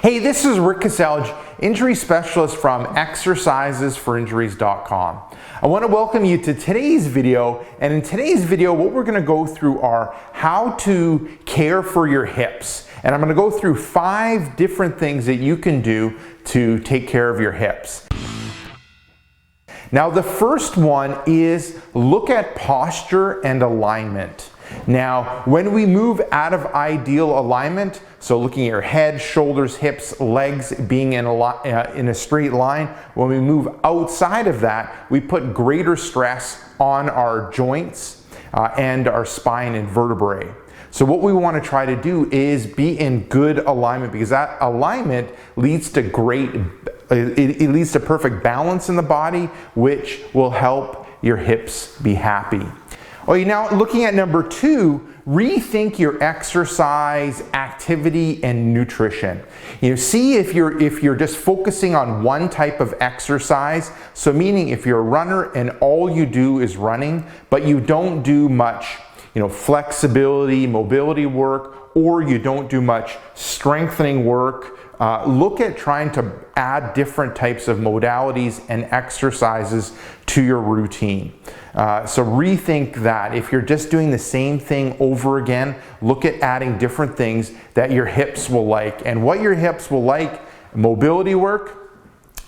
Hey, this is Rick Kaselj, injury specialist from exercisesforinjuries.com. I want to welcome you to today's video, and in today's video what we're going to go through are how to care for your hips. And I'm going to go through 5 different things that you can do to take care of your hips. Now the first one is look at posture and alignment. Now, when we move out of ideal alignment, so looking at your head, shoulders, hips, legs being in a straight line, when we move outside of that, we put greater stress on our joints and our spine and vertebrae. So what we want to try to do is be in good alignment, because that alignment leads to it leads to perfect balance in the body, which will help your hips be happy. Okay, now looking at number 2, rethink your exercise, activity, and nutrition. See if you're just focusing on one type of exercise, so meaning if you're a runner and all you do is running, but you don't do much flexibility, mobility work, or you don't do much strengthening work, look at trying to add different types of modalities and exercises to your routine. So rethink that. If you're just doing the same thing over again, look at adding different things that your hips will like. And what your hips will like: mobility work,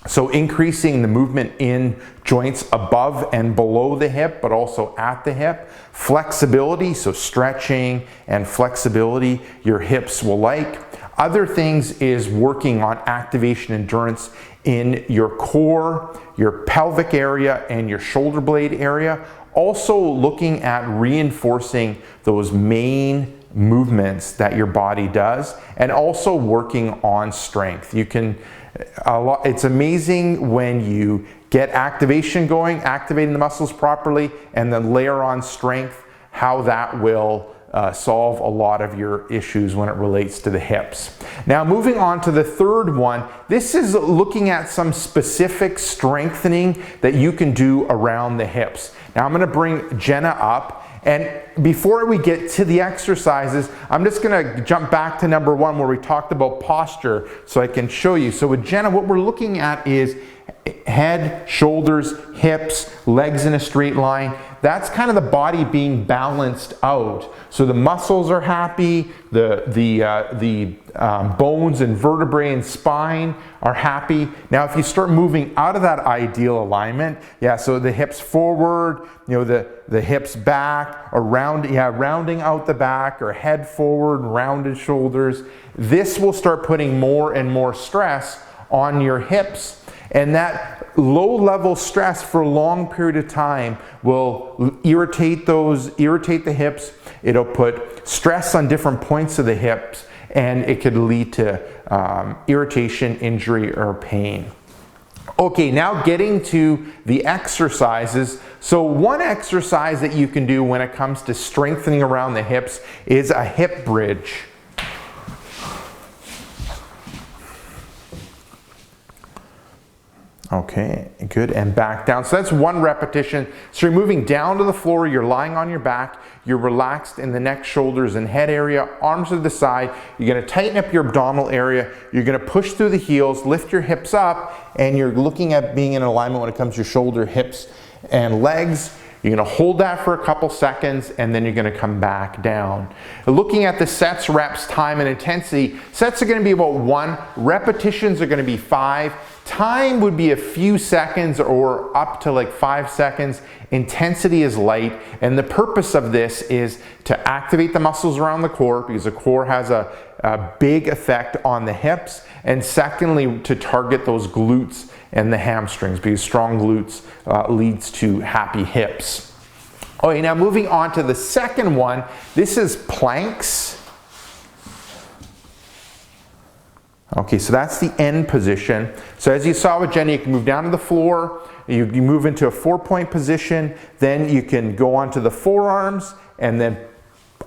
so increasing the movement in joints above and below the hip, but also at the hip. Flexibility, so stretching and flexibility, your hips will like. Other things is working on activation endurance in your core, your pelvic area, and your shoulder blade area. Also looking at reinforcing those main movements that your body does, and also working on strength. It's amazing when you get activation going, activating the muscles properly, and then layer on strength, how that will solve a lot of your issues when it relates to the hips. Now moving on to the third one, this is looking at some specific strengthening that you can do around the hips. Now I'm going to bring Jenna up, and before we get to the exercises, I'm just going to jump back to number 1 where we talked about posture so I can show you. So with Jenna, what we're looking at is head, shoulders, hips, legs in a straight line. That's kind of the body being balanced out. So the muscles are happy, the bones and vertebrae and spine are happy. Now if you start moving out of that ideal alignment, so the hips forward, the hips back, or rounding out the back, or head forward, rounded shoulders, this will start putting more and more stress on your hips. And that low-level stress for a long period of time will irritate the hips. It'll put stress on different points of the hips, and it could lead to irritation, injury, or pain. Okay, now getting to the exercises. So one exercise that you can do when it comes to strengthening around the hips is a hip bridge. Okay, good, and back down. So that's 1 repetition. So you're moving down to the floor, you're lying on your back, you're relaxed in the neck, shoulders, and head area, arms to the side. You're going to tighten up your abdominal area, you're going to push through the heels, lift your hips up, and you're looking at being in alignment when it comes to your shoulder, hips, and legs. You're going to hold that for a couple seconds, and then you're going to come back down. Looking at the sets, reps, time, and intensity, sets are going to be about 1, repetitions are going to be 5, time would be a few seconds or up to like 5 seconds, intensity is light, and the purpose of this is to activate the muscles around the core, because the core has a big effect on the hips, and secondly to target those glutes and the hamstrings, because strong glutes leads to happy hips. Okay, now moving on to the second one, this is planks. Okay, so that's the end position. So as you saw with Jenny, you can move down to the floor, you move into a 4-point position, then you can go onto the forearms, and then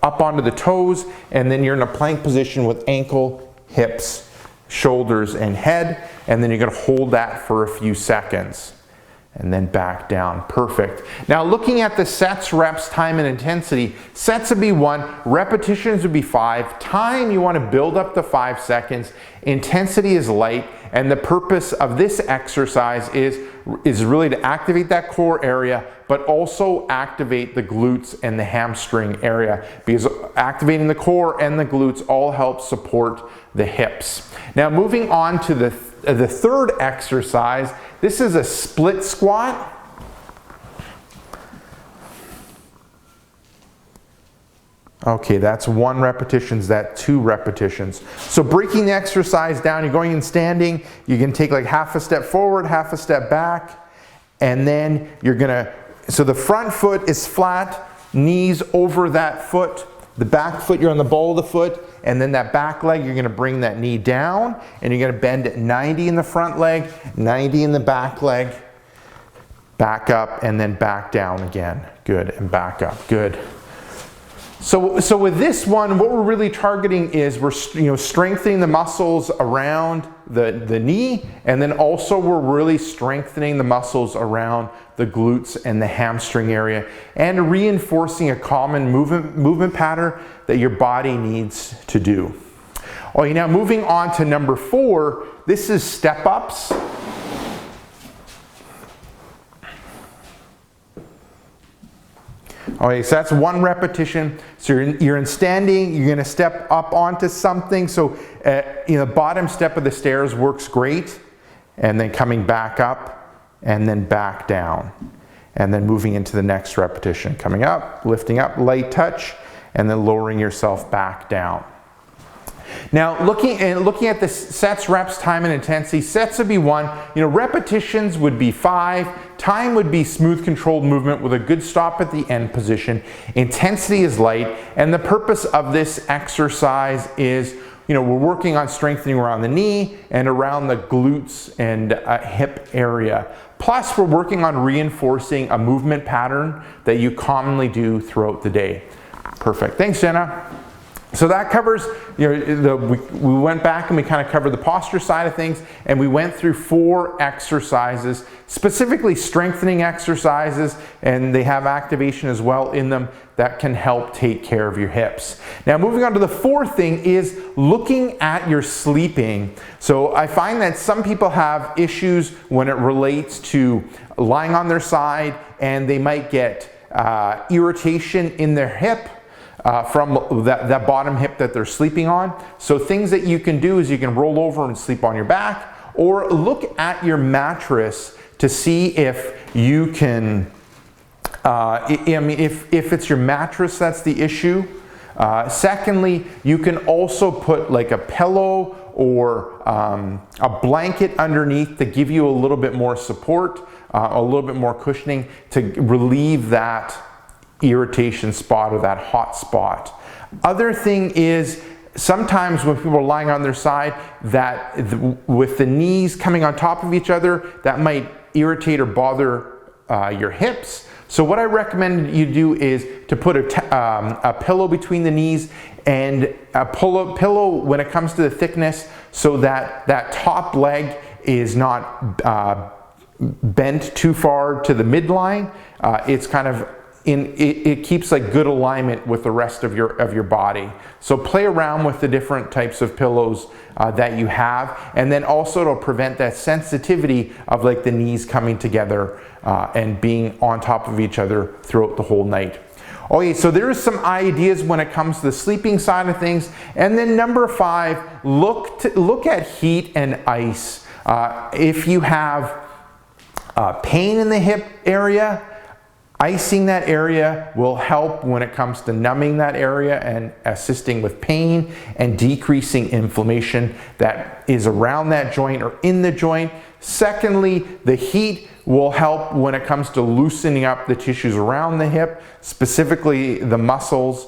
up onto the toes, and then you're in a plank position with ankle, hips, shoulders, and head, and then you're going to hold that for a few seconds. and then back down. Perfect. Now looking at the sets, reps, time, and intensity, sets would be 1, repetitions would be 5, time you want to build up to 5 seconds, intensity is light, and the purpose of this exercise is really to activate that core area, but also activate the glutes and the hamstring area, because activating the core and the glutes all help support the hips. Now moving on to the third exercise, this is a split squat. Okay, that's 1 repetition, that's 2 repetitions. So breaking the exercise down, you're going in standing, you can take like half a step forward, half a step back, and then you're gonna, so the front foot is flat, knees over that foot, the back foot, you're on the ball of the foot, and then that back leg, you're gonna bring that knee down, and you're gonna bend at 90 in the front leg, 90 in the back leg, back up, and then back down again. Good, and back up, good. So with this one, what we're really targeting is we're strengthening the muscles around the knee, and then also we're really strengthening the muscles around the glutes and the hamstring area, and reinforcing a common movement pattern that your body needs to do. Okay, now moving on to number 4, this is step ups. Okay, so that's 1 repetition. So you're in standing, you're gonna step up onto something. So bottom step of the stairs works great. And then coming back up and then back down. And then moving into the next repetition. Coming up, lifting up, light touch, and then lowering yourself back down. Now looking at the sets, reps, time, and intensity, sets would be 1, repetitions would be 5, time would be smooth controlled movement with a good stop at the end position, intensity is light, and the purpose of this exercise is, we're working on strengthening around the knee and around the glutes and hip area. Plus we're working on reinforcing a movement pattern that you commonly do throughout the day. Perfect, thanks Jenna. So that covers, we went back and we kind of covered the posture side of things, and we went through 4 exercises, specifically strengthening exercises, and they have activation as well in them that can help take care of your hips. Now moving on to the 4th thing is looking at your sleeping. So I find that some people have issues when it relates to lying on their side, and they might get irritation in their hip, from that bottom hip that they're sleeping on. So things that you can do is you can roll over and sleep on your back, or look at your mattress to see if you can, if it's your mattress that's the issue. Secondly, you can also put like a pillow or a blanket underneath to give you a little bit more support, a little bit more cushioning to relieve that irritation spot or that hot spot. Other thing is, sometimes when people are lying on their side, that with the knees coming on top of each other, that might irritate or bother your hips. So what I recommend you do is to put a pillow between the knees, and a pillow when it comes to the thickness, so that that top leg is not bent too far to the midline. It's kind of it keeps like good alignment with the rest of your body. So play around with the different types of pillows that you have, and then also to prevent that sensitivity of like the knees coming together and being on top of each other throughout the whole night. Okay, so there's some ideas when it comes to the sleeping side of things. And then number 5, look at heat and ice. If you have pain in the hip area, icing that area will help when it comes to numbing that area and assisting with pain and decreasing inflammation that is around that joint or in the joint. Secondly, the heat will help when it comes to loosening up the tissues around the hip, specifically the muscles.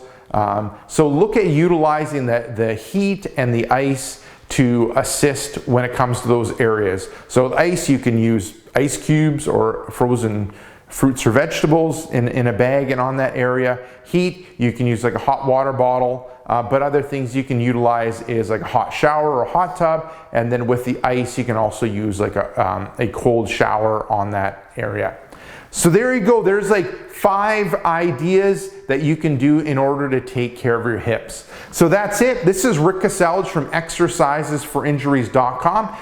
So look at utilizing the heat and the ice to assist when it comes to those areas. So with ice, you can use ice cubes or frozen fruits or vegetables in a bag and on that area. Heat, you can use like a hot water bottle but other things you can utilize is like a hot shower or a hot tub, and then with the ice you can also use like a cold shower on that area. So there you go, there's like 5 ideas that you can do in order to take care of your hips. So that's it. This is Rick Kasalj from exercisesforinjuries.com.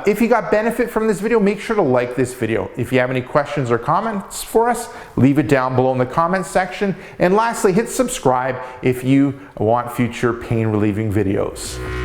If you got benefit from this video, make sure to like this video. If you have any questions or comments for us, leave it down below in the comments section. And lastly, hit subscribe if you want future pain relieving videos.